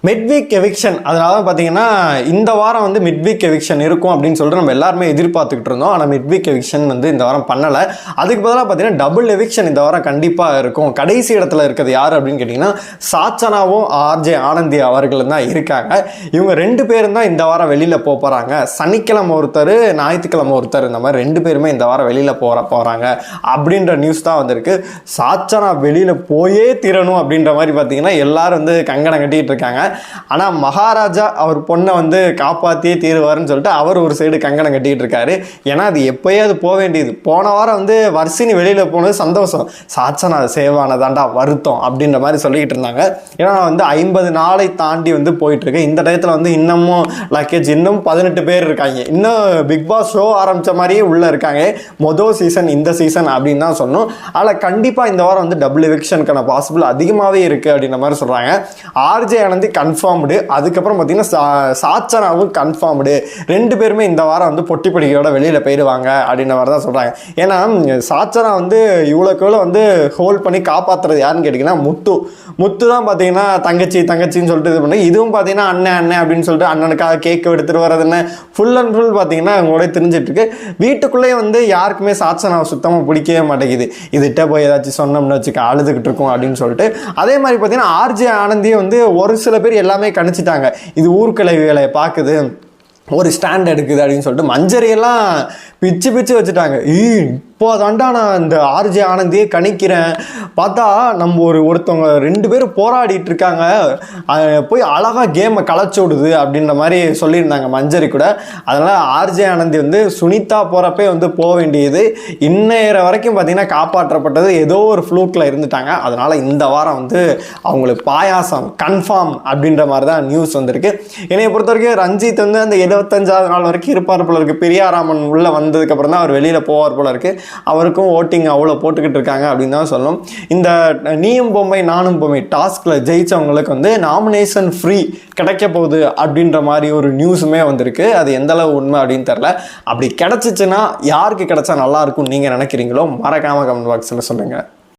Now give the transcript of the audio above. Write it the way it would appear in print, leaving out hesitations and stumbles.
Midweek eviction, அதனால பார்த்தீங்கன்னா இந்த வாரம் வந்து மிட்வீக் எவிக்ஷன் இருக்கும் அப்படின்னு சொல்லிட்டு நம்ம எல்லாருமே எதிர்பார்த்துக்கிட்டு இருந்தோம். ஆனால் மிட்வீக் எவிக்ஷன் வந்து இந்த வாரம் பண்ணலை. அதுக்கு பதிலாக பார்த்தீங்கன்னா டபுள் எவிக்ஷன் இந்த வாரம் கண்டிப்பாக இருக்கும். கடைசி இடத்துல இருக்கிறது யார் அப்படின்னு கேட்டிங்கன்னா சாச்சனாவும் ஆர்ஜே ஆனந்தி அவர்களும் தான் இருக்காங்க. இவங்க 2 பேரும் தான் இந்த வாரம் வெளியில் போகிறாங்க. சனிக்கிழமை ஒருத்தர், ஞாயிற்றுக்கிழமை ஒருத்தர், இந்த மாதிரி 2 பேருமே இந்த வாரம் வெளியில் போகிறாங்க அப்படின்ற நியூஸ் தான் வந்திருக்கு. சாச்சனா வெளியில் போயே தீரணும் அப்படின்ற மாதிரி பார்த்தீங்கன்னா எல்லாரும் வந்து கங்கணம் கட்டிகிட்டு இருக்காங்க. ஆனால் மகாராஜா அவர் பொண்ணை வந்து காப்பாற்றியே தீருவாருன்னு சொல்லிட்டு அவர் ஒரு சைடு கங்கணம் கட்டிக்கிட்டு இருக்காரு. ஏன்னா அது எப்போயே அது போக வேண்டியது. போன வாரம் வந்து வர்ஷினி வெளியில் போனது சந்தோஷம், சாச்சனா சேவானதாண்டா வருத்தம் அப்படின்ற மாதிரி சொல்லிக்கிட்டு இருந்தாங்க. ஏன்னா வந்து 50 நாளை தாண்டி வந்து போயிட்டு இருக்கு. இந்த டயத்தில் வந்து இன்னமும் லக்கேஜ் இன்னும் 18 பேர் இருக்காங்க. இன்னும் பிக் பாஸ் ஷோ ஆரம்பித்த மாதிரியே உள்ளே இருக்காங்க. மொதல் சீசன் இந்த சீசன் அப்படின்னு தான் சொன்னோம். அதில் கண்டிப்பாக இந்த வாரம் வந்து டபுள் எவிக்ஷனுக்கான பாசிபிள் அதிகமாகவே இருக்குது அப்படின்ற மாதிரி சொல்கிறாங்க. ஆர்ஜே ஆனந்தி கன்ஃபார்ம்டு, அதுக்கப்புறம் பார்த்தீங்கன்னா சாச்சனாவும் கன்ஃபார்ம்டு. 2 பேருமே இந்த வாரம் வந்து பொட்டி படிக்கையோட வெளியில் போயிடுவாங்க அப்படின்ற மாதிரி தான் சொல்கிறாங்க. ஏன்னா சாச்சனா வந்து இவ்வளோக்குள்ள வந்து ஹோல்ட் பண்ணி காப்பாற்றுறது யாருன்னு கேட்டிங்கன்னா முத்து தான் பார்த்தீங்கன்னா தங்கச்சின்னு சொல்லிட்டு இது பண்ணி, இதுவும் பார்த்தீங்கன்னா அண்ணன் அப்படின்னு சொல்லிட்டு அண்ணனுக்காக கேக் எடுத்துகிட்டு வர்றது என்ன ஃபுல் அண்ட் ஃபுல் பார்த்தீங்கன்னா அவங்களோட தெரிஞ்சிட்டு இருக்கு. வீட்டுக்குள்ளேயே வந்து யாருக்குமே சாச்சனாவை சுத்தமாக பிடிக்கவே மாட்டேங்குது. இதுகிட்ட போய் ஏதாச்சும் சொன்னோம்னு வச்சுக்க அழுதுகிட்டு இருக்கும் அப்படின்னு சொல்லிட்டு. அதே மாதிரி பார்த்தீங்கன்னா ஆர்ஜே ஆனந்தியை வந்து ஒரு சில பேர் எல்லாமே கணிச்சிட்டாங்க. இது ஊர்க்கலைகளை பார்க்குது, ஒரு ஸ்டாண்ட் எடுக்குது அப்படின்னு சொல்லிட்டு மஞ்சரியெல்லாம் பிச்சு வச்சுட்டாங்க. இப்போ தாண்டா நான் இந்த ஆர்ஜே ஆனந்தியே கணிக்கிறேன். பார்த்தா நம்ம ஒருத்தவங்க 2 பேரும் போராடிட்டு இருக்காங்க, போய் அழகாக கேமை களைச்சி விடுது அப்படின்ற மாதிரி சொல்லியிருந்தாங்க மஞ்சரி கூட. அதனால் ஆர்ஜே ஆனந்தி வந்து சுனிதா போகிறப்பே வந்து போக வேண்டியது. இன்னைய வரைக்கும் பார்த்தீங்கன்னா காப்பாற்றப்பட்டது ஏதோ ஒரு ஃப்ளூக்கில் இருந்துட்டாங்க. அதனால் இந்த வாரம் வந்து அவங்களுக்கு பாயாசம் கன்ஃபார்ம் அப்படின்ற மாதிரி தான் நியூஸ் வந்திருக்கு. என்னைய பொறுத்த வரைக்கும் ரஞ்சித் வந்து அந்த 75வது நாள் வரைக்கும் இருப்பார் போல இருக்குது. பெரியாராமன் உள்ளே வந்ததுக்கப்புறம் தான் அவர் வெளியில் போவார் போல இருக்குது. அவருக்கும் ஓட்டிங் அவ்வளோ போட்டுக்கிட்டு இருக்காங்க அப்படின்னு தான் சொல்லணும். இந்த நீயும் பொம்மை நானும் பொம்மை டாஸ்கில் ஜெயிச்சவங்களுக்கு வந்து நாமினேஷன் ஃப்ரீ கிடைக்க போகுது அப்படின்ற மாதிரி ஒரு நியூஸுமே வந்திருக்கு. அது எந்த அளவு உண்மை அப்படின்னு தெரில. அப்படி கிடைச்சிச்சுன்னா யாருக்கு கிடைச்சா நல்லா இருக்கும்னு நீங்கள் நினைக்கிறீங்களோ மறக்காம கமெண்ட் பாக்ஸில் சொல்லுங்கள்.